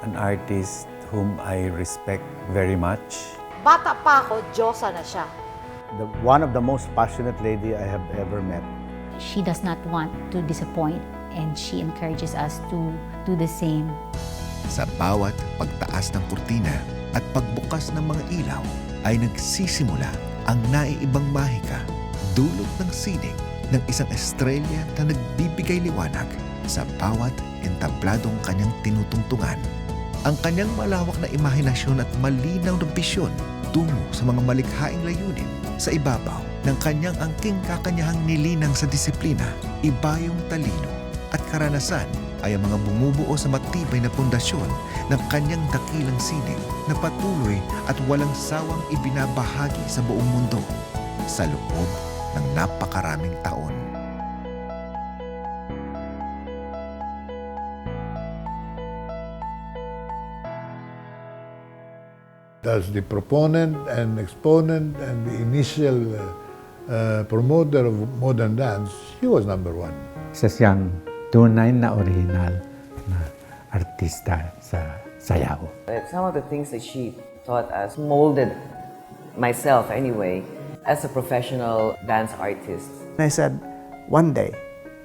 an artist whom I respect very much. Bata pa ako, Diyosa na siya. One of the most passionate lady I have ever met. She does not want to disappoint and she encourages us to do the same. Sa bawat pagtaas ng kurtina at pagbukas ng mga ilaw ay nagsisimula ang naiibang mahika, dulot ng sining ng isang estrella na nagbibigay liwanag sa bawat entabladong kanyang tinutungtungan. Ang kanyang malawak na imahinasyon at malinaw na bisyon tungo sa mga malikhaing layunin sa ibabaw ng kanyang angking kakanyahang nilinang sa disiplina, ibayong talino at karanasan ay ang mga bumubuo sa matibay na pundasyon ng kanyang dakilang sining na patuloy at walang sawang ibinabahagi sa buong mundo sa loob ng napakaraming taon. As the proponent and exponent and the initial promoter of modern dance, she was number one. Isa siyang tunay na original na artista sa sayaw. Some of the things that she taught us molded myself anyway as a professional dance artist. I said, one day,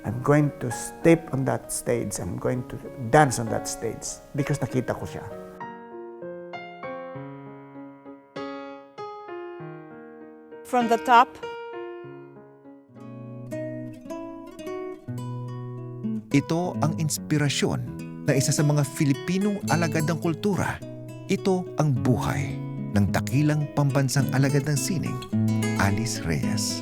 I'm going to step on that stage, I'm going to dance on that stage because nakita ko siya. From the top, ito ang inspirasyon na isa sa mga Filipinong alagad ng kultura. Ito ang buhay ng dakilang pambansang alagad ng sining, Alice Reyes.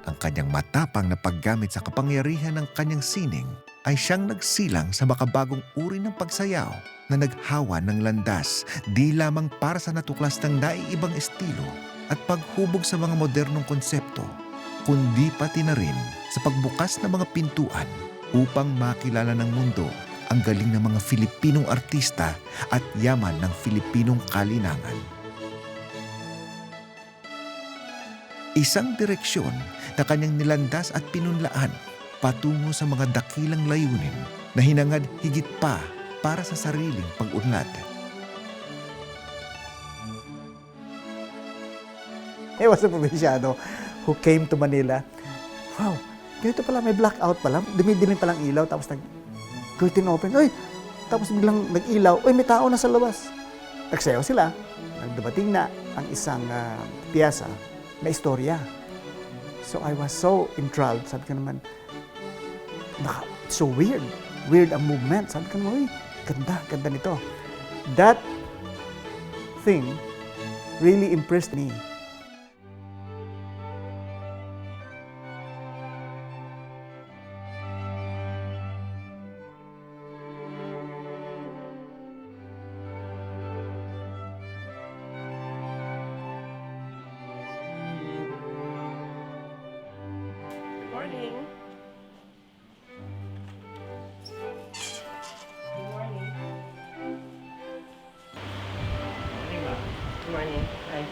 Ang kanyang matapang na paggamit sa kapangyarihan ng kanyang sining ay siyang nagsilang sa makabagong uri ng pagsayaw na naghawa ng landas di lamang para sa natuklas ng naiibang estilo at paghubog sa mga modernong konsepto, kundi pati na rin sa pagbukas ng mga pintuan upang makilala ng mundo ang galing ng mga Filipinong artista at yaman ng Filipinong kalinangan. Isang direksyon na kanyang nilandas at pinunlaan patungo sa mga dakilang layunin na hinangad higit pa para sa sariling pag-unlad. He was a probinsyano who came to Manila. Wow, ganito pala, may blackout pala. Dumidilim palang ilaw, tapos curtain open. Uy! Tapos biglang nag-ilaw. Uy, may tao na sa labas. Nagsayaw sila. Nagdumating na ang isang piyesa na istorya. So I was so enthralled. Sabi ko naman, so weird. Weird ang movement. Sabi ko naman, uy, ganda nito. That thing really impressed me. good morning. Good morning. Good morning. Hi.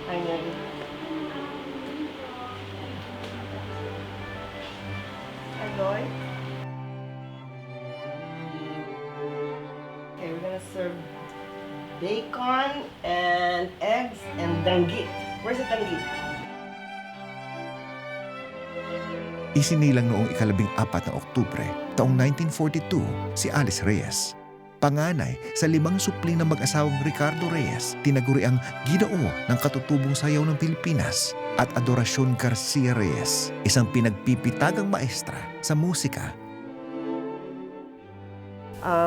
Hi, Mary. Hi, Lloyd. Okay, we're gonna serve bacon and eggs and danggit. Where's the danggit? Isinilang noong ika-14 ng Oktubre, taong 1942, si Alice Reyes. Panganay sa 5 supling ng mag-asawang Ricardo Reyes, tinaguri ang ginoo ng katutubong sayaw ng Pilipinas, at Adoracion Garcia Reyes, isang pinagpipitagang maestra sa musika.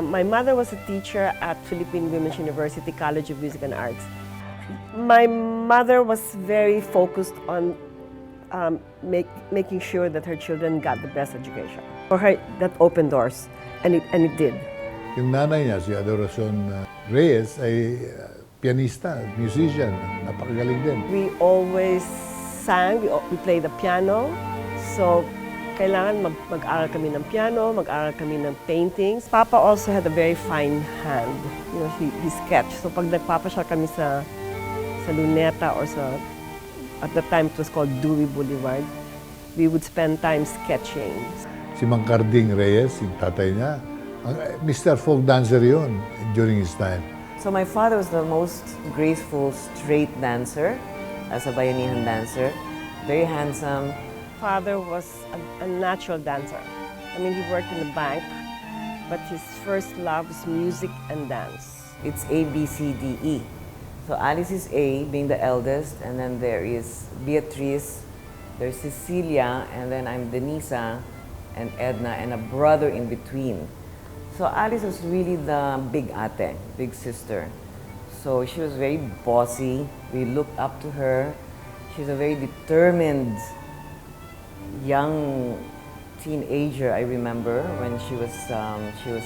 My mother was a teacher at Philippine Women's University College of Music and Arts. My mother was very focused on making sure that her children got the best education. For her, that opened doors, and it did. Yung nanay niya, si Adoracion Reyes, ay pianista, musician, napakagaling din. We always sang, we played the piano, so kailangan mag-aral kami ng piano, mag-aral kami ng paintings. Papa also had a very fine hand. You know, he sketched. So pag nagpapasya kami sa Luneta or sa At the time, it was called Dewey Boulevard. We would spend time sketching. Si Mang Carding Reyes, yung tatay niya, Mr. Folk dancer yun during his time. So my father was the most graceful straight dancer as a bayanihan dancer. Very handsome. Father was a natural dancer. I mean, he worked in the bank, but his first love was music and dance. It's A, B, C, D, E. So Alice is A, being the eldest, and then there is Beatrice, there's Cecilia, and then I'm Denisa and Edna, and a brother in between. So Alice was really the big ate, big sister. So she was very bossy. We looked up to her. She's a very determined young teenager, I remember, when she was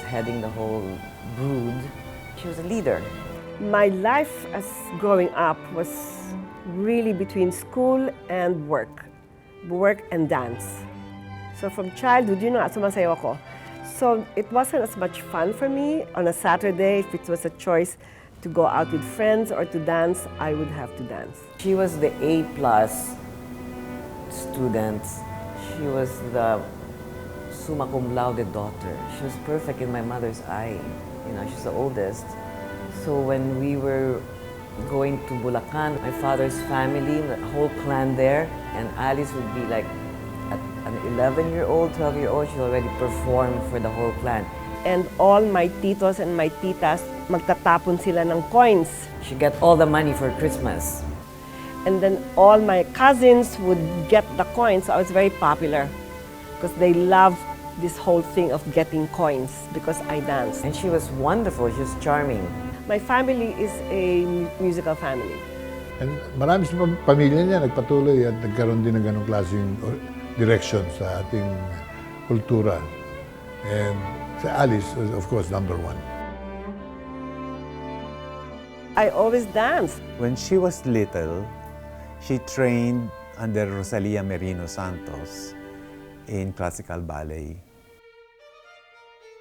heading the whole brood. She was a leader. My life as growing up was really between school and work and dance. So from childhood, sumasayaw ako. So it wasn't as much fun for me on a Saturday. If it was a choice to go out with friends or to dance, I would have to dance. She was the A+ student. She was the summa cum laude daughter. She was perfect in my mother's eye. You know, she's the oldest. So when we were going to Bulacan, my father's family, the whole clan there, and Alice would be like an 11-year-old, 12-year-old, she already performed for the whole clan. And all my titos and my titas, magtatapon sila ng coins. She got all the money for Christmas. And then all my cousins would get the coins. So I was very popular because they loved this whole thing of getting coins because I danced. And she was wonderful, she was charming. My family is a musical family. And marami sa pamilya niya nagpatuloy at nagkaroon din ng ganong klaseng direction sa ating kultura. And si Alice was, of course, number one. I always danced. When she was little, she trained under Rosalia Merino Santos in classical ballet.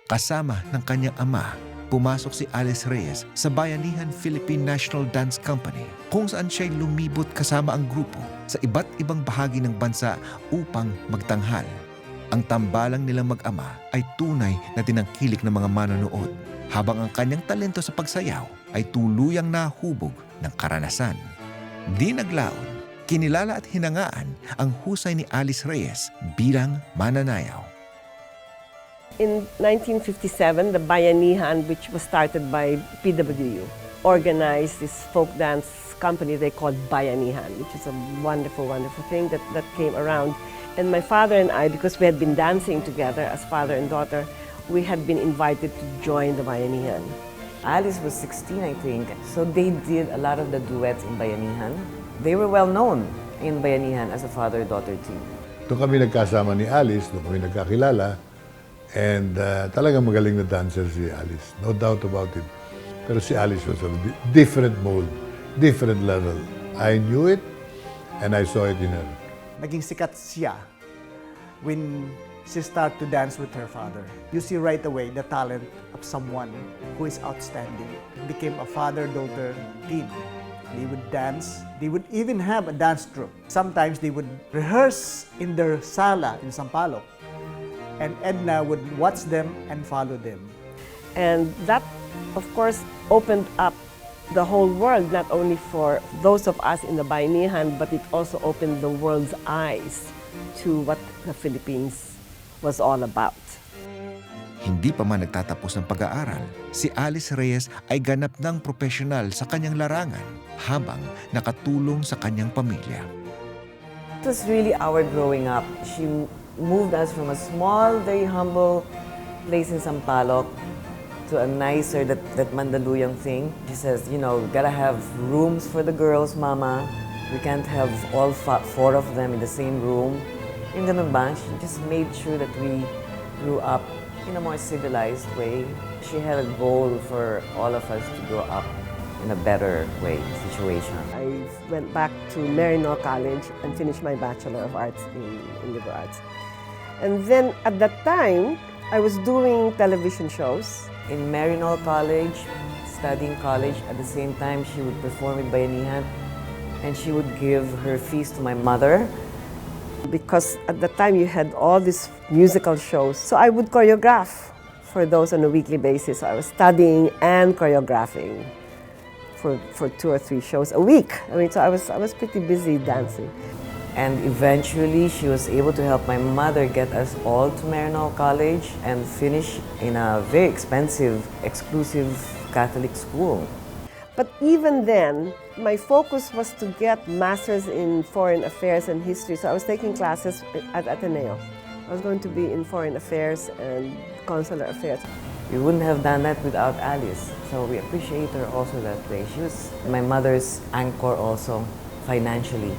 Kasama ng kanyang ama, pumasok si Alice Reyes sa Bayanihan Philippine National Dance Company kung saan siya'y lumibot kasama ang grupo sa iba't ibang bahagi ng bansa upang magtanghal. Ang tambalang nilang mag-ama ay tunay na tinangkilik ng mga manonood habang ang kanyang talento sa pagsayaw ay tuluyang nahubog ng karanasan. Di naglaon, kinilala at hinangaan ang husay ni Alice Reyes bilang mananayaw. In 1957, the Bayanihan, which was started by PWU, organized this folk dance company they called Bayanihan, which is a wonderful, wonderful thing that came around. And my father and I, because we had been dancing together as father and daughter, we had been invited to join the Bayanihan. Alice was 16, I think, so they did a lot of the duets in Bayanihan. They were well known in Bayanihan as a father-daughter team. Doon kami nagkasama ni Alice, doon kami nagkakilala. And talagang magaling na dancer si Alice, no doubt about it. Pero si Alice was of a different mold, different level. I knew it and I saw it in her. Naging sikat siya when she started to dance with her father. You see right away the talent of someone who is outstanding. Became a father-daughter team. They would dance. They would even have a dance troupe. Sometimes they would rehearse in their sala in Sampaloc. And Edna would watch them and follow them. And that, of course, opened up the whole world, not only for those of us in the Bayanihan, but it also opened the world's eyes to what the Philippines was all about. Hindi pa man nagtatapos ng pag-aaral, si Alice Reyes ay ganap ng profesional sa kanyang larangan habang nakatulong sa kanyang pamilya. It was really our growing up. She moved us from a small, very humble place in Sampaloc to a nicer, that Mandaluyong thing. She says, you know, we gotta have rooms for the girls, Mama. We can't have all four of them in the same room. Yung ganun ba? She just made sure that we grew up in a more civilized way. She had a goal for all of us to grow up in a better way, situation. I went back to Marino College and finished my Bachelor of Arts in Liberal Arts. And then at that time, I was doing television shows. In Marino College, studying college, at the same time she would perform with Bayanihan. and she would give her fees to my mother. Because at the time you had all these musical shows, so I would choreograph for those on a weekly basis. So I was studying and choreographing for 2 or 3 shows a week. I mean, so I was pretty busy dancing. And eventually, she was able to help my mother get us all to Marinol College and finish in a very expensive, exclusive Catholic school. But even then, my focus was to get masters in foreign affairs and history. So I was taking classes at Ateneo. I was going to be in foreign affairs and consular affairs. We wouldn't have done that without Alice. So we appreciate her also that way. She was my mother's anchor also, financially.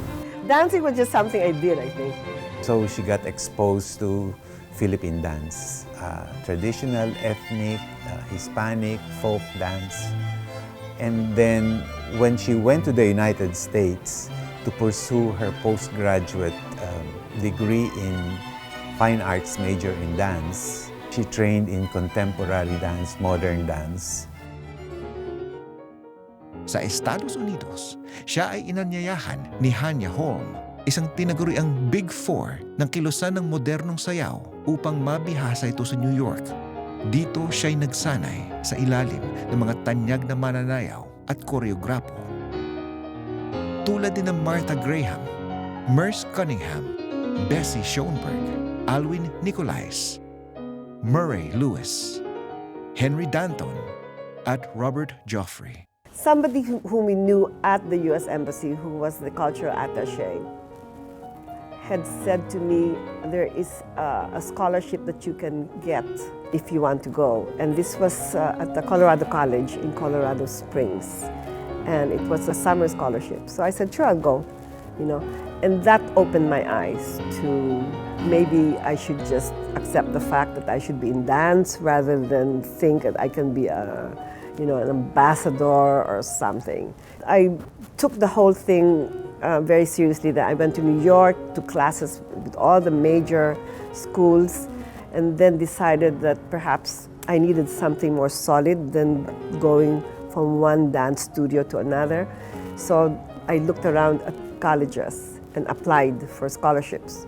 Dancing was just something I did, I think. So she got exposed to Philippine dance, traditional, ethnic, Hispanic, folk dance. And then when she went to the United States to pursue her postgraduate degree in fine arts major in dance, she trained in contemporary dance, modern dance. Sa Estados Unidos, siya ay inanyayahan ni Hanya Holm, isang tinaguriang Big Four ng kilusan ng modernong sayaw upang mabihasa ito sa New York. Dito siya'y nagsanay sa ilalim ng mga tanyag na mananayaw at koreograpo. Tulad din ng Martha Graham, Merce Cunningham, Bessie Schoenberg, Alwin Nicolais, Murray Lewis, Henry Danton, at Robert Joffrey. Somebody whom we knew at the U.S. Embassy, who was the cultural attaché, had said to me, there is a scholarship that you can get if you want to go. And this was at the Colorado College in Colorado Springs. And it was a summer scholarship. So I said, sure, I'll go, you know. And that opened my eyes to maybe I should just accept the fact that I should be in dance rather than think that I can be an ambassador or something. I took the whole thing very seriously. That I went to New York, took classes with all the major schools, and then decided that perhaps I needed something more solid than going from one dance studio to another. So I looked around at colleges and applied for scholarships.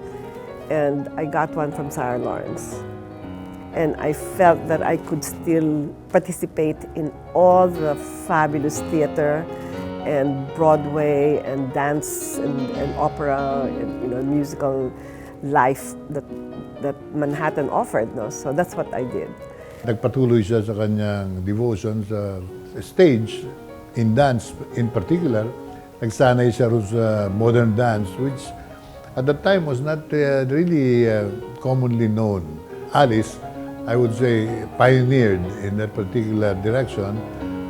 And I got one from Sarah Lawrence. And I felt that I could still participate in all the fabulous theater and Broadway and dance and opera and musical life that Manhattan offered. No? So that's what I did. Nagpatuloy siya sa kanyang devotion sa stage, in dance in particular. Nagsanay siya rin sa modern dance, which at that time was not really commonly known. Alice, I would say, pioneered in that particular direction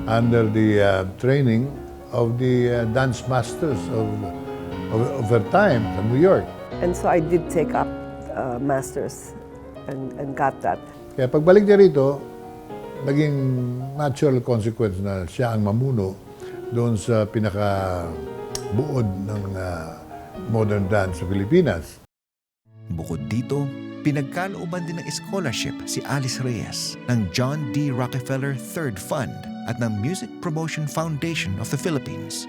under the training of the dance masters of her time from New York. And so I did take up masters and got that. Kaya pagbalik niya rito, naging natural consequence na siya ang mamuno doon sa pinaka-buod ng modern dance sa Pilipinas. Bukod dito, pinagkalooban din ng scholarship si Alice Reyes ng John D. Rockefeller III Fund at ng Music Promotion Foundation of the Philippines.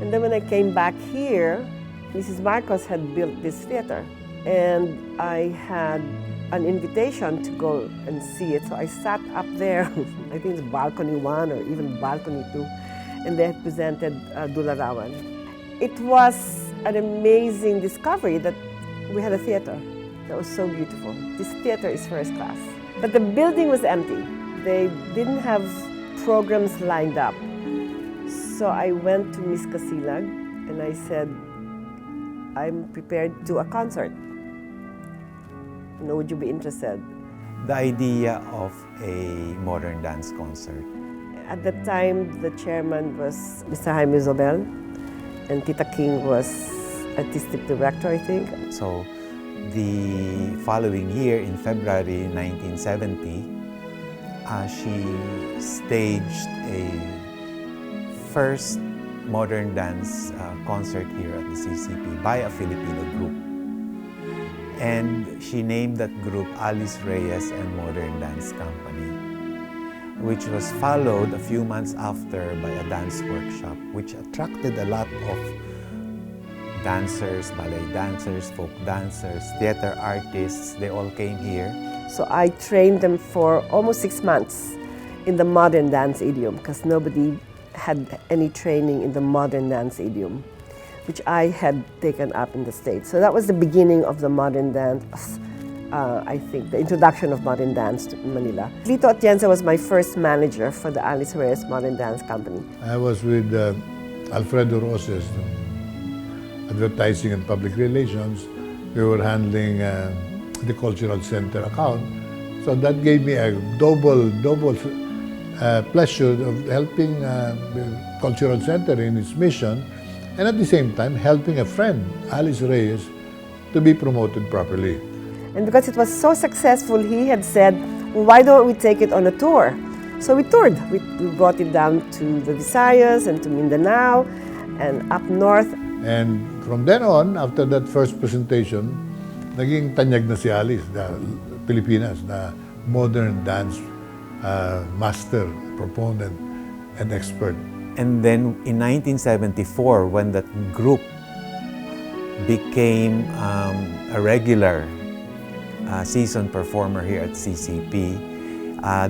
And then when I came back here, Mrs. Marcos had built this theater. And I had an invitation to go and see it. So I sat up there, I think it's balcony 1 or even balcony 2, and they had presented Dularawan. It was an amazing discovery that we had a theater that was so beautiful. This theater is first class. But the building was empty. They didn't have programs lined up. So I went to Miss Casilag and I said, I'm prepared to do a concert. Would you be interested? The idea of a modern dance concert. At the time, the chairman was Mr. Jaime Zobel, and Tita King was artistic director, I think. So the following year, in February 1970, she staged a first modern dance concert here at the CCP by a Filipino group. And she named that group Alice Reyes and Modern Dance Company. which was followed a few months after by a dance workshop, which attracted a lot of dancers, ballet dancers, folk dancers, theater artists. They all came here. So I trained them for almost 6 months in the modern dance idiom, because nobody had any training in the modern dance idiom, which I had taken up in the States. So that was the beginning of the modern dance, I think, the introduction of modern dance to Manila. Lito Atienza was my first manager for the Alice Reyes Modern Dance Company. I was with Alfredo Roses, advertising and public relations. We were handling the cultural center account. So that gave me a double pleasure of helping the cultural center in its mission, and at the same time helping a friend, Alice Reyes, to be promoted properly. And because it was so successful, he had said, well, why don't we take it on a tour? So we toured. We brought it down to the Visayas and to Mindanao and up north. And from then on, after that first presentation, naging tanyag na si Alice, na Pilipinas, na modern dance master, proponent, and expert. And then in 1974, when that group became a regular season performer here at CCP,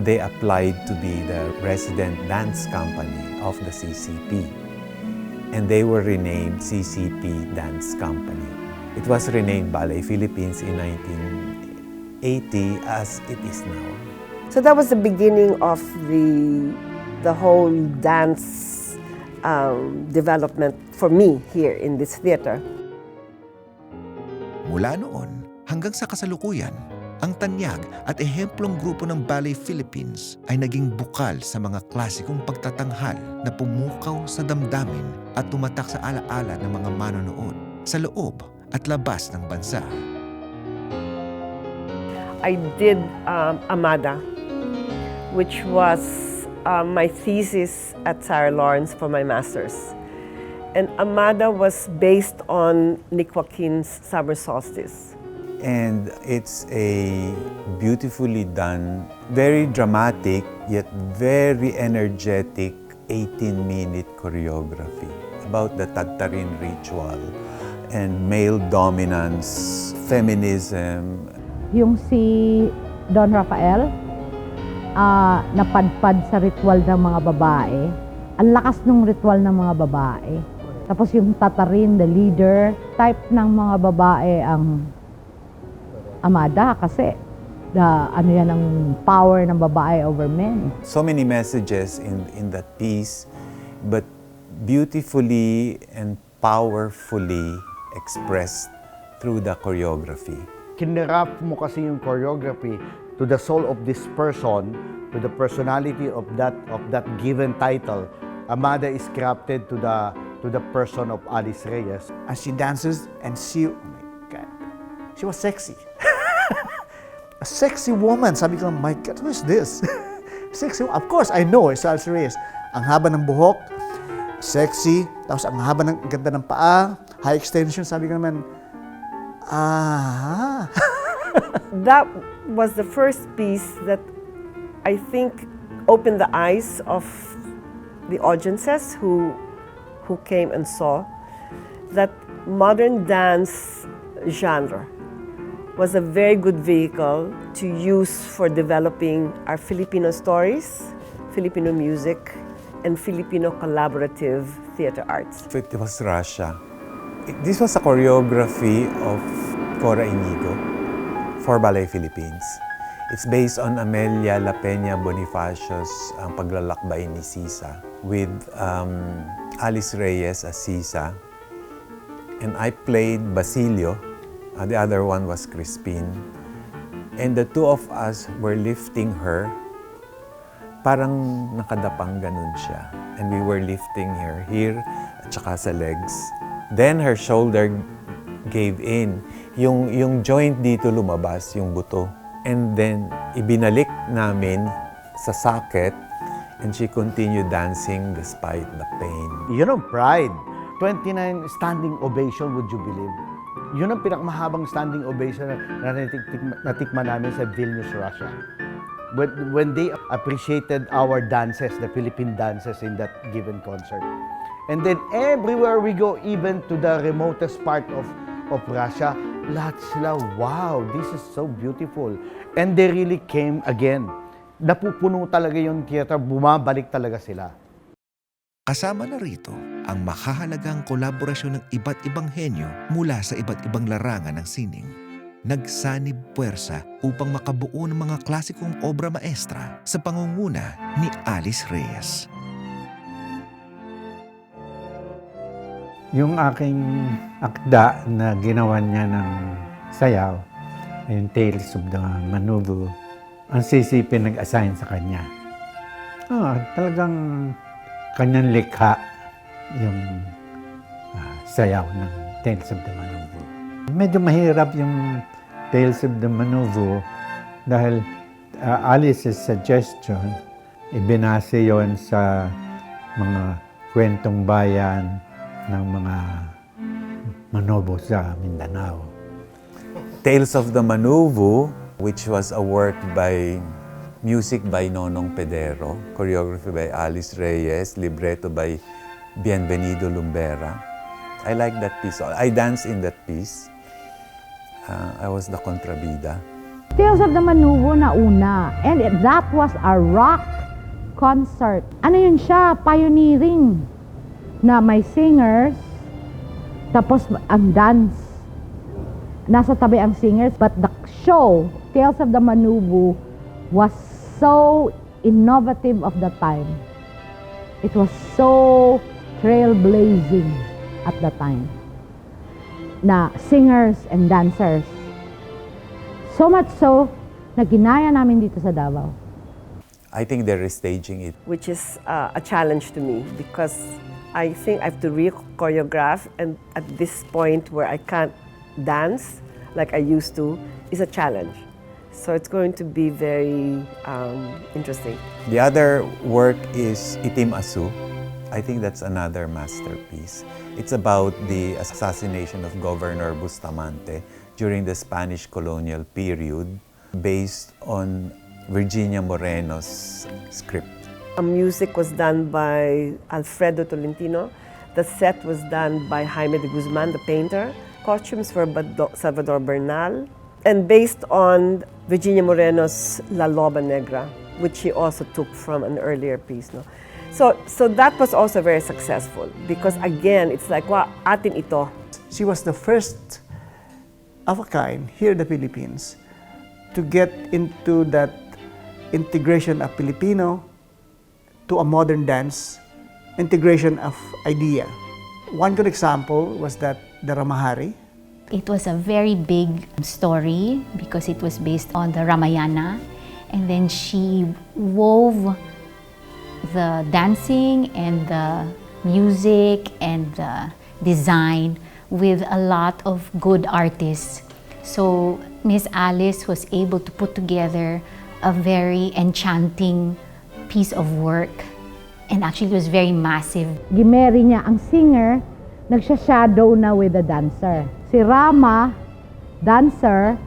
they applied to be the resident dance company of the CCP. And they were renamed CCP Dance Company. It was renamed Ballet Philippines in 1980 as it is now. So that was the beginning of the whole dance development for me here in this theater. Mula noon hanggang sa kasalukuyan, ang tanyag at ehemplong grupo ng Ballet Philippines ay naging bukal sa mga klasikong pagtatanghal na pumukaw sa damdamin at tumatak sa alaala ng mga manonood sa loob at labas ng bansa. I did Amada, which was my thesis at Sarah Lawrence for my master's. And Amada was based on Nick Joaquin's Summer Solstice. And it's a beautifully done, very dramatic, yet very energetic 18-minute choreography about the Tagtarin ritual and male dominance, feminism. Yung si Don Rafael, napadpad sa ritual ng mga babae. Ang lakas ng ritual ng mga babae. Tapos yung Tatarin, the leader, type ng mga babae ang Amada kasi ano yan ang power ng babae over men. So many messages in that piece, but beautifully and powerfully expressed through the choreography. Kinrap mo kasi yung choreography to the soul of this person, to the personality of that given title. Amada is crafted to the person of Alice Reyes. And she dances, and oh my God, she was sexy. A sexy woman. Sabi ko, my God, who is this? Sexy. Of course, I know, it's Alice Reyes. Ang haba ng buhok, sexy, tapos ang haba ng ganda ng paa, high extension, sabi ko naman, That was the first piece that I think opened the eyes of the audiences who came and saw that modern dance genre was a very good vehicle to use for developing our Filipino stories, Filipino music, and Filipino collaborative theater arts. It was Russia. This was a choreography of Cora Inigo for Ballet Philippines. It's based on Amelia La Peña Bonifacio's Ang Paglalakbay ni Sisa with Alice Reyes as Sisa. And I played Basilio. The other one was Crispin. And the two of us were lifting her. Parang nakadapang ganun siya. And we were lifting her here at saka sa legs. Then her shoulder gave in. Yung joint dito lumabas, yung buto. And then ibinalik namin sa socket and she continued dancing despite the pain. Yun ang pride. 29 standing ovation, would you believe? Yun ang pinakamahabang standing ovation na natikman namin sa Vilnius, Russia. when they appreciated our dances, the Philippine dances in that given concert. And then everywhere we go, even to the remotest part of Russia, lahat sila, wow, this is so beautiful. And they really came again. Napupuno talaga yung theater, bumabalik talaga sila. Kasama na rito ang makahalagang kolaborasyon ng iba't ibang henyo mula sa iba't ibang larangan ng sining. Nagsanib puwersa upang makabuo ng mga klasikong obra maestra sa pangunguna ni Alice Reyes. Yung aking akda na ginawa niya ng sayaw, yung Tales of the Manuvu, ang CCP nag-assign sa kanya. Talagang kanyang likha yung sayaw ng Tales of the Manuvu. Medyo mahirap yung Tales of the Manuvu dahil Alice's suggestion, ibinase yon sa mga kwentong bayan ng mga Manobo sa Mindanao. Tales of the Manuvu, which was a work by music by Nonong Pedero, choreography by Alice Reyes, libretto by Bienvenido Lumbera. I like that piece. I danced in that piece. I was the contrabida. Tales of the Manuvo na una. And that was a rock concert. Ano yun siya? Pioneering. Na may singers, tapos ang dance. Nasa tabi ang singers. But the show, Tales of the Manuvo, was so innovative of the time. It was so trailblazing at the time. Na singers and dancers. So much so, na ginaya namin dito sa Davao. I think they're restaging it. Which is a challenge to me because I think I have to re-choreograph, and at this point where I can't dance like I used to is a challenge. So it's going to be very interesting. The other work is Itim Asu. I think that's another masterpiece. It's about the assassination of Governor Bustamante during the Spanish colonial period, based on Virginia Moreno's script. The music was done by Alfredo Tolentino. The set was done by Jaime de Guzman, the painter. Costumes were by Salvador Bernal. And based on Virginia Moreno's La Loba Negra, which he also took from an earlier piece. No? So that was also very successful because again, it's like, wow, atin ito. She was the first of a kind here in the Philippines to get into that integration of Filipino to a modern dance, integration of idea. One good example was that the Ramahari. It was a very big story because it was based on the Ramayana, and then she wove the dancing and the music and the design with a lot of good artists. So Miss Alice was able to put together a very enchanting piece of work, and actually it was very massive. Gimeri niya ang singer, nagsha-shadow na with the dancer. Si Rama, dancer,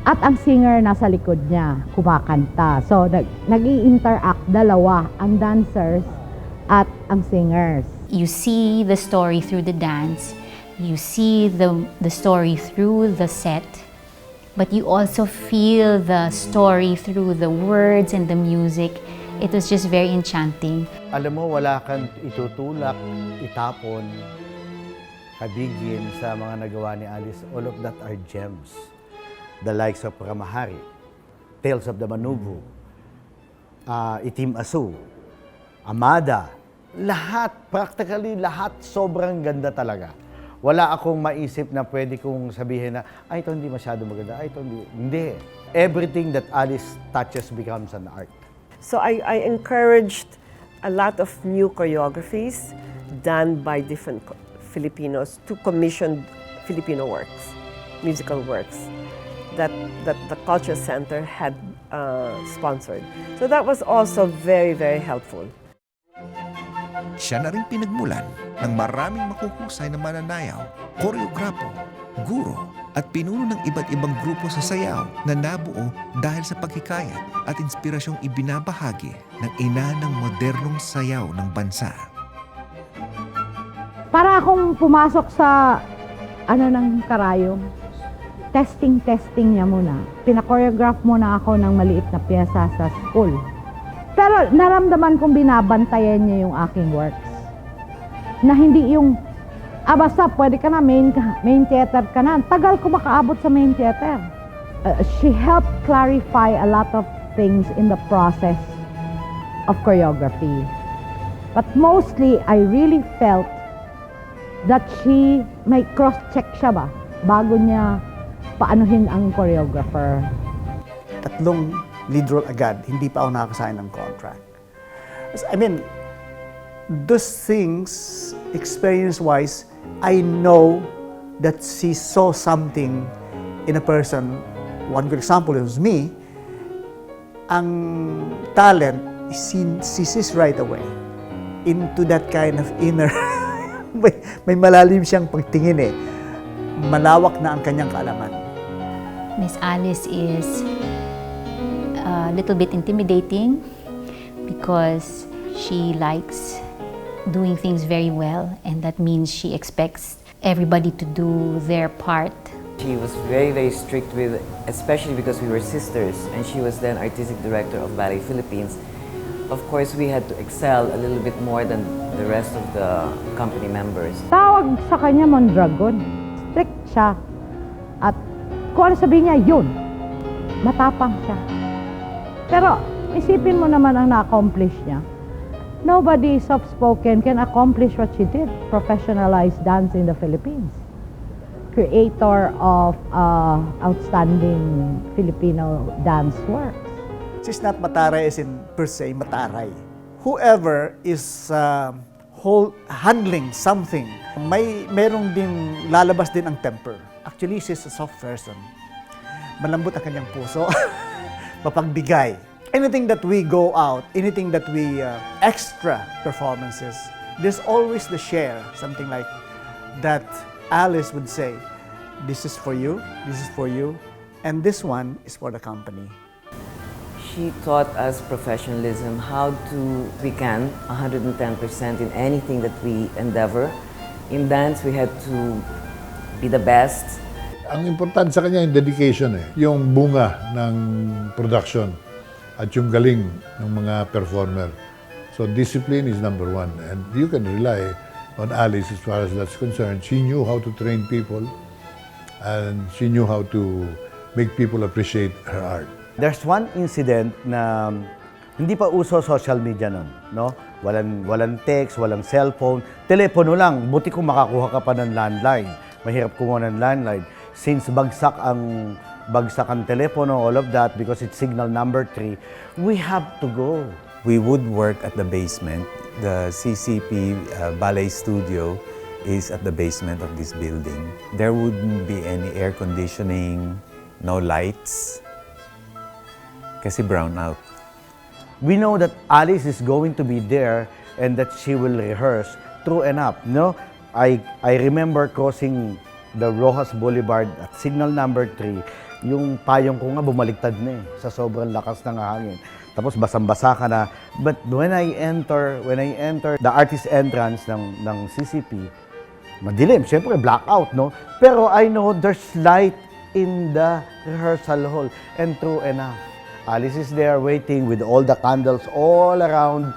at ang singer nasa likod niya, kumakanta. So, nag-i-interact dalawa, ang dancers at ang singers. You see the story through the dance, you see the story through the set, but you also feel the story through the words and the music. It was just very enchanting. Alam mo, wala kang itutulak, itapon, kabigin sa mga nagawa ni Alice. All of that are gems. The likes of Ramahari, Tales of the Manuvu, Itim Asu, Amada, lahat, practically lahat, sobrang ganda talaga. Wala akong maisip na pwede kong sabihin na, ay, ito hindi masyado maganda, ay, ito hindi. Hindi. Everything that Alice touches becomes an art. So I encouraged a lot of new choreographies done by different Filipinos to commission Filipino works, musical works that the Culture Center had sponsored. So that was also very, very helpful. Siya na rin pinagmulan ng maraming makuhusay na mananayaw, koreograpo, guro at pinuno ng iba't ibang grupo sa sayaw na nabuo dahil sa paghikayat at inspirasyong ibinabahagi ng ina ng modernong sayaw ng bansa. Para akong pumasok sa ng karayom. Testing niya muna. Pina-choreograph muna ako ng maliit na pyesa sa school. Pero naramdaman kong binabantayan niya yung aking works. Na hindi yung, basta pwede ka na, main theater ka na. Tagal ko makaabot sa main theater. She helped clarify a lot of things in the process of choreography. But mostly, I really felt that may cross-check siya ba bago niya paanuhin ang choreographer. 3 lead role agad, hindi pa ako nakakasign ng contract. I mean, those things, experience-wise, I know that she saw something in a person. One good example is me. Ang talent, she sees right away into that kind of inner may malalim siyang pagtingin eh. Malawak na ang kanyang kaalaman. Miss Alice is a little bit intimidating because she likes doing things very well, and that means she expects everybody to do their part. She was very, very strict with, especially because we were sisters, and she was then artistic director of Ballet Philippines. Of course, we had to excel a little bit more than the rest of the company members. Tawag sa kanya Mondragon. Strict siya. At kung ano sabihin niya, yun. Matapang siya. Pero isipin mo naman ang na-accomplish niya. Nobody soft-spoken can accomplish what she did. Professionalized dance in the Philippines. Creator of outstanding Filipino dance works. She's not mataray as in per se mataray. Whoever is handling something, merong din lalabas din ang temper. Actually, she's a soft person. Malambot ang kanyang puso. Mapagbigay. Anything that we go out, anything that we extra performances, there's always the share, something like that Alice would say, this is for you, and this one is for the company. She taught us professionalism, how we can 110% in anything that we endeavor. In dance, we had to be the best. Ang importante sa kanya yung dedication yung bunga ng production at yung galing ng mga performer. So discipline is number 1, and you can rely on Alice as far as that's concerned. She knew how to train people, and she knew how to make people appreciate her art. There's one incident na hindi pa uso social media nun, no? Walang text, walang cellphone, telepono lang. Buti kung makakuha ka pa ng landline. Mahirap kumuha ng landline. Since bagsak ang telepono, all of that, because it's signal number 3, we have to go. We would work at the basement. The CCP ballet studio is at the basement of this building. There wouldn't be any air conditioning, no lights, kasi brown out. We know that Alice is going to be there and that she will rehearse true enough, no? I remember crossing the Rojas Boulevard at signal number 3, yung payong ko nga bumaliktad na sa sobrang lakas ng hangin. Tapos basang-basa ka na. But when I enter the artist entrance ng CCP, madilim, syempre blackout, no? Pero I know there's light in the rehearsal hall, and true enough, Alice is there waiting with all the candles all around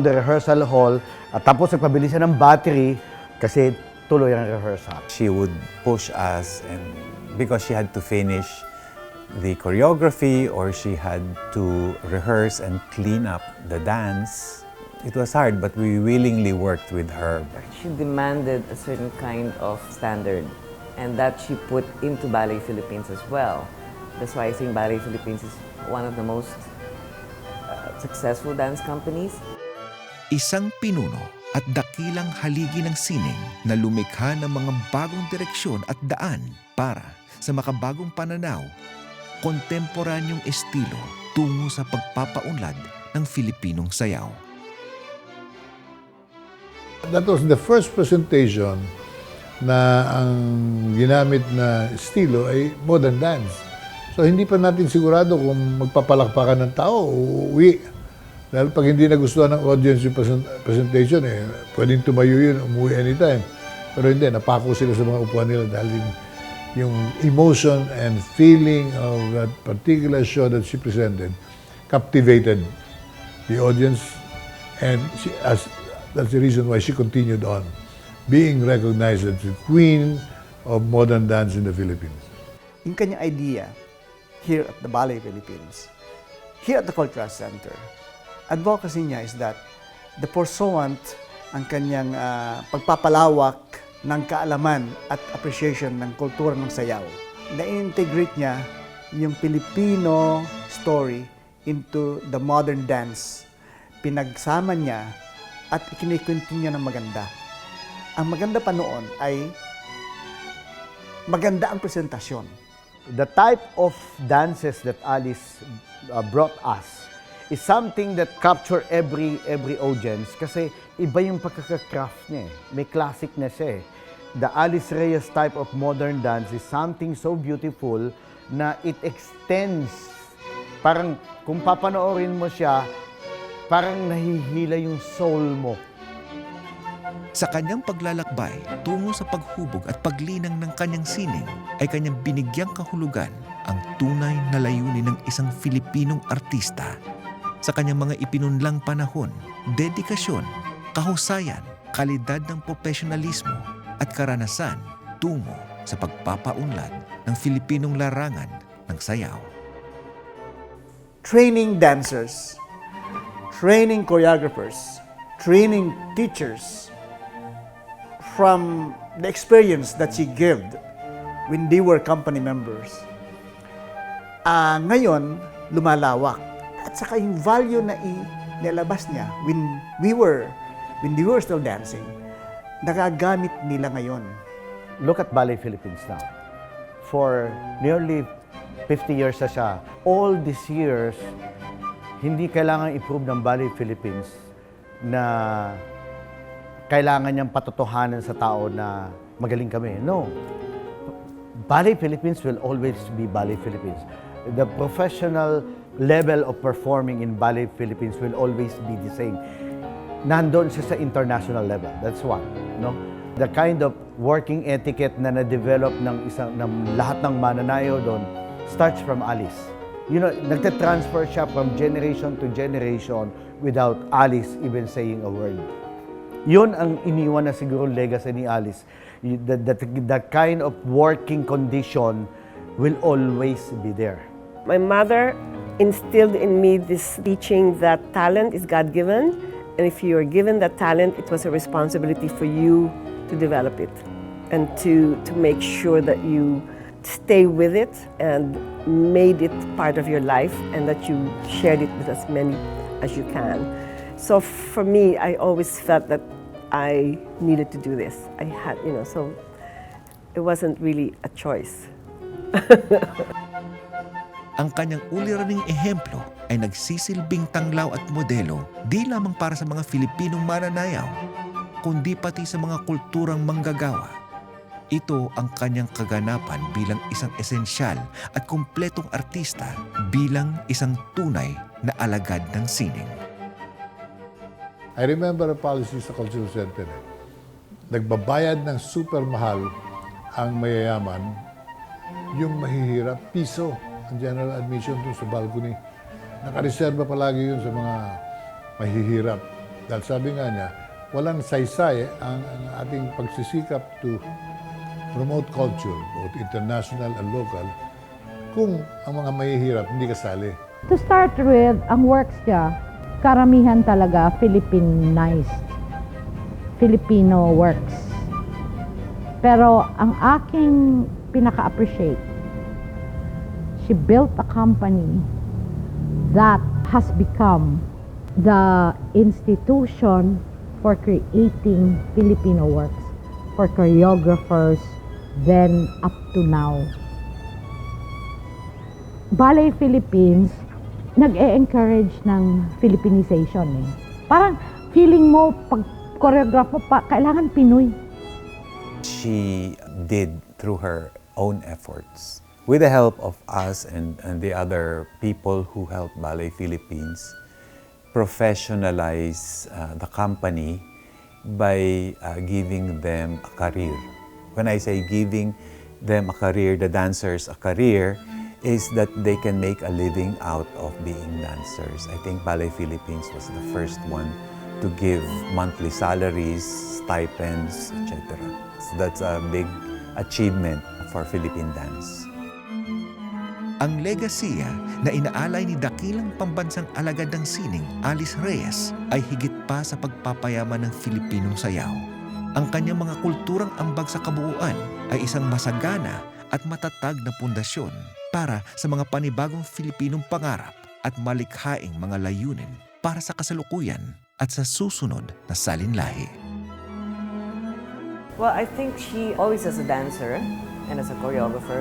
the rehearsal hall. At tapos nagpabili siya ng battery kasi tuloy ang rehearsal. She would push us, and because she had to finish the choreography or she had to rehearse and clean up the dance, it was hard, but we willingly worked with her. She demanded a certain kind of standard, and that she put into Ballet Philippines as well. That's why I think Ballet Philippines is one of the most successful dance companies. Isang pinuno at dakilang haligi ng sining na lumikha ng mga bagong direksyon at daan para sa makabagong pananaw, kontemporanyong estilo tungo sa pagpapaunlad ng Filipinong sayaw. That was the first presentation na ang ginamit na estilo ay modern dance. So hindi pa natin sigurado kung magpapalakpakan ng tao o uuwi. Dahil pag hindi nagustuhan ng audience yung presentation, pwedeng tumayo yun, umuwi anytime. Pero hindi, napako sila sa mga upuan nila dahil yung emotion and feeling of that particular show that she presented captivated the audience, and that's the reason why she continued on being recognized as the queen of modern dance in the Philippines. Yung kanyang idea here at the Ballet Philippines, here at the Cultural Center, advocacy niya is that the pursuant ang kanyang pagpapalawak ng kaalaman at appreciation ng kultura ng sayaw. Na-integrate niya yung Filipino story into the modern dance. Pinagsama niya at ikinikwento niya ng maganda. Ang maganda pa noon ay maganda ang presentasyon. The type of dances that Alice brought us is something that capture every audience kasi iba yung pagkaka-craft niya. May classic na siya. The Alice Reyes type of modern dance is something so beautiful na it extends. Parang kung papanoorin mo siya, parang nahihila yung soul mo. Sa kanyang paglalakbay tungo sa paghubog at paglinang ng kanyang sining ay kanyang binigyang kahulugan ang tunay na layunin ng isang Filipinong artista. Sa kanyang mga ipinunlang panahon, dedikasyon, kahusayan, kalidad ng profesionalismo at karanasan tungo sa pagpapaunlad ng Filipinong larangan ng sayaw. Training dancers, training choreographers, training teachers from the experience that she gave when they were company members. Ngayon, lumalawak. At saka yung value na nilabas niya when they were still dancing, nagagamit nila ngayon. Look at Ballet Philippines now. For nearly 50 years na siya. All these years, hindi kailangan i-prove ng Ballet Philippines na kailangan niyang patotohanan sa tao na magaling kami. No. Ballet Philippines will always be Ballet Philippines. The professional level of performing in Ballet Philippines will always be the same. Nandun siya sa international level. That's one. No? The kind of working etiquette na na-develop ng lahat ng mananayo doon starts from Alice. You know, nagte-transfer siya from generation to generation without Alice even saying a word. Yun ang iniwan na siguro legacy ni Alice. The kind of working condition will always be there. My mother instilled in me this teaching that talent is God-given, and if you are given that talent, it was a responsibility for you to develop it and to make sure that you stay with it and made it part of your life and that you shared it with as many as you can. So for me, I always felt that I needed to do this. I had, so it wasn't really a choice. Ang kanyang uliraning ehemplo ay nagsisilbing tanglaw at modelo di lamang para sa mga Filipinong mananayaw, kundi pati sa mga kulturang manggagawa. Ito ang kanyang kaganapan bilang isang esensyal at kumpletong artista, bilang isang tunay na alagad ng sining. I remember a policy sa Cultural Center. Nagbabayad ng super mahal ang mayayaman, yung mahihirap, piso ang general admission doon sa balcony. Nakareserba palagi yun sa mga mahihirap. Dahil sabi nga niya, walang saysay ang ating pagsisikap to promote culture, both international and local, kung ang mga mahihirap hindi kasali. To start with, ang works niya, karamihan talaga Philippinized, Filipino works. Pero ang aking pinaka-appreciate, she built a company that has become the institution for creating Filipino works, for choreographers, then up to now. Ballet Philippines, nag-e-encourage ng Filipinization eh. Parang feeling mo, pag choreograph mo pa, kailangan Pinoy. she did through her own efforts. With the help of us and the other people who helped Ballet Philippines professionalize the company by giving them a career. When I say giving them a career, the dancers a career, is that they can make a living out of being dancers. I think Ballet Philippines was the first one to give monthly salaries, stipends, etc. So that's a big achievement for Philippine dance. Ang legasiya na inaalay ni dakilang pambansang alagad ng sining Alice Reyes ay higit pa sa pagpapayaman ng Filipinong sayaw. Ang kanyang mga kulturang ambag sa kabuuan ay isang masagana at matatag na pundasyon para sa mga panibagong Filipinong pangarap at malikhaing mga layunin para sa kasalukuyan at sa susunod na salinlahi. Well, I think she always as a dancer and as a choreographer,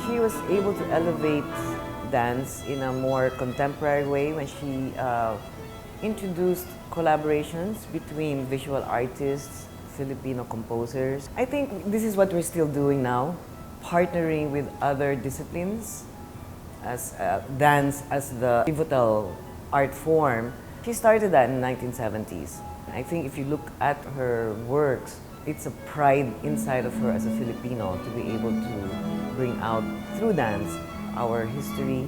she was able to elevate dance in a more contemporary way when she introduced collaborations between visual artists, Filipino composers. I think this is what we're still doing now, partnering with other disciplines as dance as the pivotal art form. She started that in the 1970s. I think if you look at her works, it's a pride inside of her as a Filipino to be able to bring out through dance our history.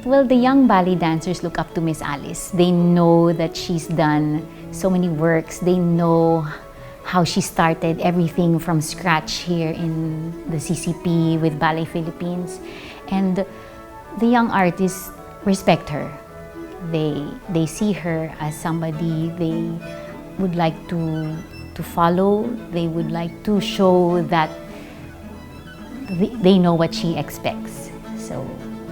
Well, the young ballet dancers look up to Miss Alice. They know that she's done so many works. They know how she started everything from scratch here in the CCP with Ballet Philippines. And the young artists respect her. They see her as somebody they would like to follow. They would like to show that they know what she expects. So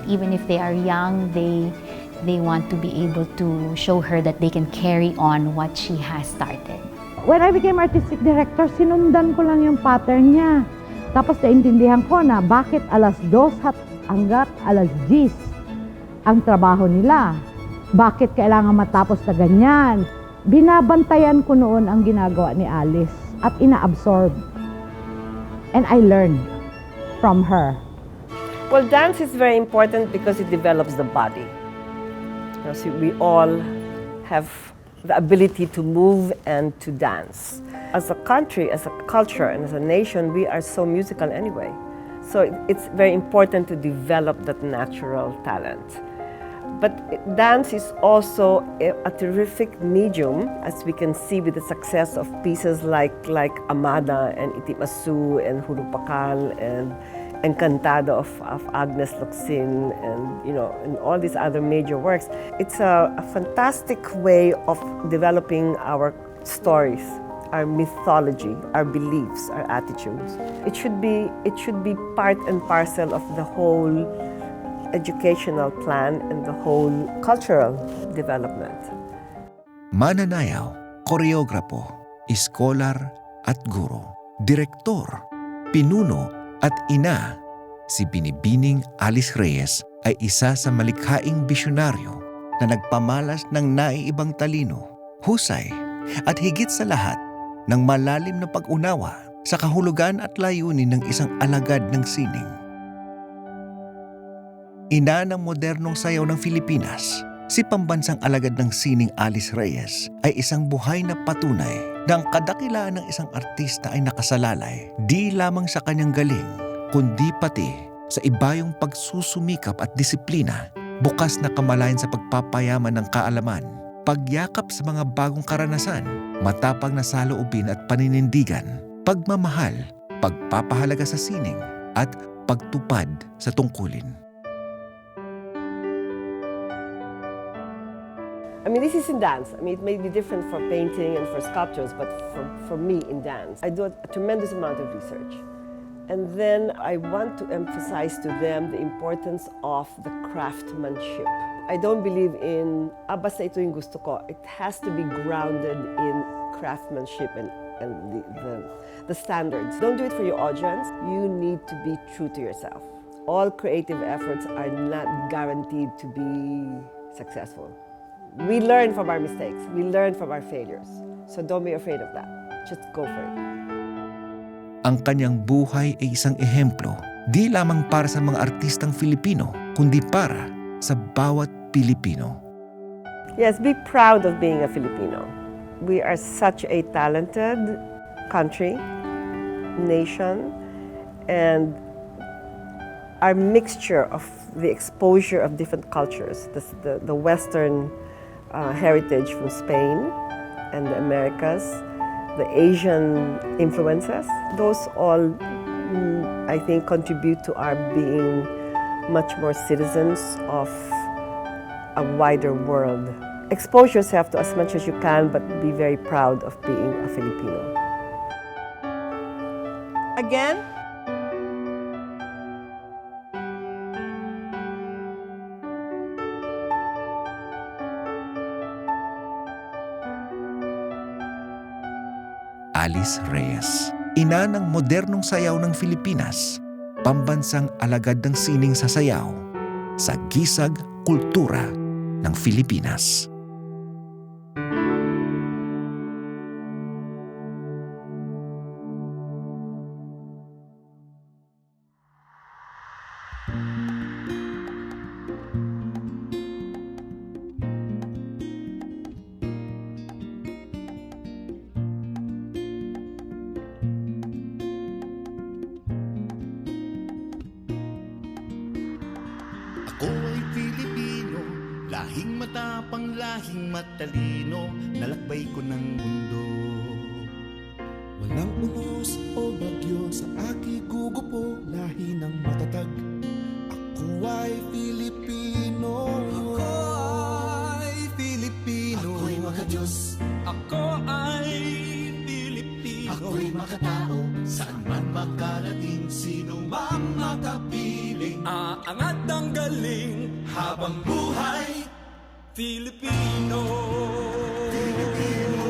even if they are young, they want to be able to show her that they can carry on what she has started. When I became artistic director, sinundan ko lang yung pattern niya. Tapos naintindihan ko na bakit alas 2 hanggat alas 10 ang trabaho nila. Bakit kailangan matapos na ganyan? Binabantayan ko noon ang ginagawa ni Alice at ina-absorb. And I learned from her. Well, dance is very important because it develops the body. You know, so we all have the ability to move and to dance. As a country, as a culture, and as a nation, we are so musical anyway. So it's very important to develop that natural talent. But dance is also a terrific medium, as we can see with the success of pieces like Amada and Itimasu and Hurupakal and Encantado of Agnes Locsin and all these other major works. It's a fantastic way of developing our stories, our mythology, our beliefs, our attitudes. It should be part and parcel of the whole educational plan and the whole cultural development. Mananayaw, koreograpo, iskolar at guro, direktor, pinuno at ina, si Binibining Alice Reyes ay isa sa malikhaing bisyonaryo na nagpamalas ng naiibang talino, husay at higit sa lahat ng malalim na pag-unawa sa kahulugan at layunin ng isang alagad ng sining. Ina ng modernong sayaw ng Pilipinas, si pambansang alagad ng sining Alice Reyes ay isang buhay na patunay na ang kadakilaan ng isang artista ay nakasalalay di lamang sa kanyang galing, kundi pati sa ibayong pagsusumikap at disiplina, bukas na kamalayan sa pagpapayaman ng kaalaman, pagyakap sa mga bagong karanasan, matapang na saloobin at paninindigan, pagmamahal, pagpapahalaga sa sining at pagtupad sa tungkulin. I mean, this is in dance. I mean, it may be different for painting and for sculptures, but for me in dance, I do a tremendous amount of research. And then I want to emphasize to them the importance of the craftsmanship. I don't believe in, basta ito yung gusto ko. It has to be grounded in craftsmanship and the standards. Don't do it for your audience. You need to be true to yourself. All creative efforts are not guaranteed to be successful. We learn from our mistakes. We learn from our failures. So don't be afraid of that. Just go for it. Ang kanyang buhay ay isang ehemplo, di lamang para sa mga artistang Filipino, kundi para sa bawat Pilipino. Yes, be proud of being a Filipino. We are such a talented country, nation, and our mixture of the exposure of different cultures, the Western heritage from Spain and the Americas, the Asian influences, those all, I think, contribute to our being much more citizens of a wider world. Expose yourself to as much as you can, but be very proud of being a Filipino. Again, Alice Reyes, ina ng modernong sayaw ng Pilipinas, pambansang alagad ng sining sa sayaw, sa gisag kultura ng Pilipinas. Ako ay Pilipino, lahing matapang, lahing matalino, nalakbay ko ng mundo. Walang unos o bagyo sa aking gugupo, lahi ng matatag. Ako ay Pilipino. Ako ay Pilipino. Ako'y makadiyos. Ako ay Pilipino. Ako'y makatao, saan man makarating, sino mang makapiling. Aangat ang galing Habang buhay, Filipino. Pilipino.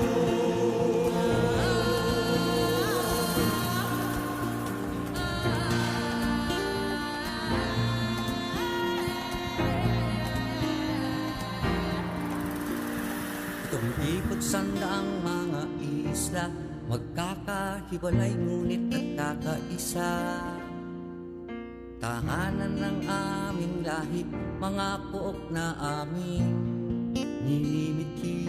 Itong ipagsandaang mga isla, magkakahiwalay ngunit nagkakaisa. Tahanan ng aming lahi, mga pook na aming ninimiki.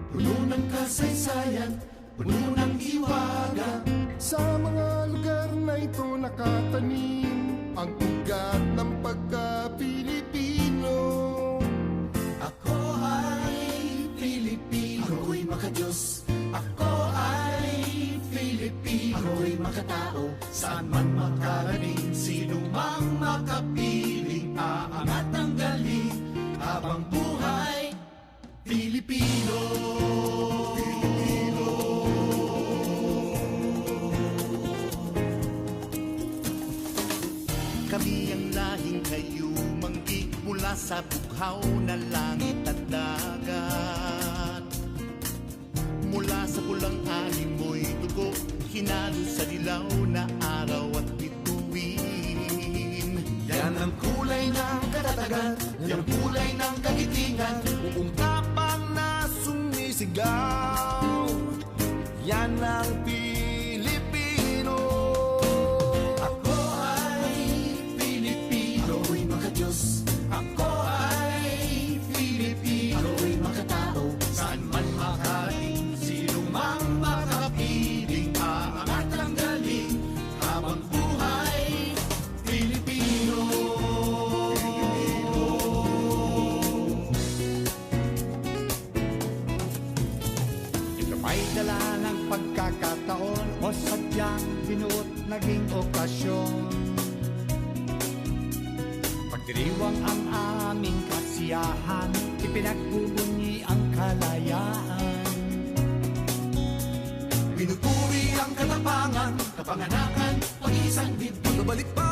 Puno ng kasaysayan, puno ng hiwaga. Sa mga lugar na ito nakatanim ang ugat ng pagka-Pilipino. Ako ay Pilipino. Ako'y makadiyos. Ako ay Pilipino. Ako'y makatao, saan man makarating, sino mang makapiling. Aangat ang galing habang buhay, Pilipino. Pilipino. Kami ang lahing kayumanggi, mula sa bughaw na langit at dagat. Mula sa pulang animoy dugo, hinalo sa dilaw na araw at bituin. Yan ang kulay ng katatagan, yan ang kulay ng kagitingan, Buong tapang na sumisigaw, yan ang Pilipino. Ako ay Pilipino. Ako'y makadiyos. Ako ay Pilipino. Ako'y makatao, saan man makarating, sino mang makapiling. Aangat ang galing habang buhay, Pilipino. Ito may dala ng pagkakataon o sadyang binuot naging okasyon. Pagdiriwang ang aming kasiyahan, ipinagbubunyi ang kalayaan. Pinupuri ang katapangan, kapanganakan, pag-iisang dibdib. Pagbabalik pa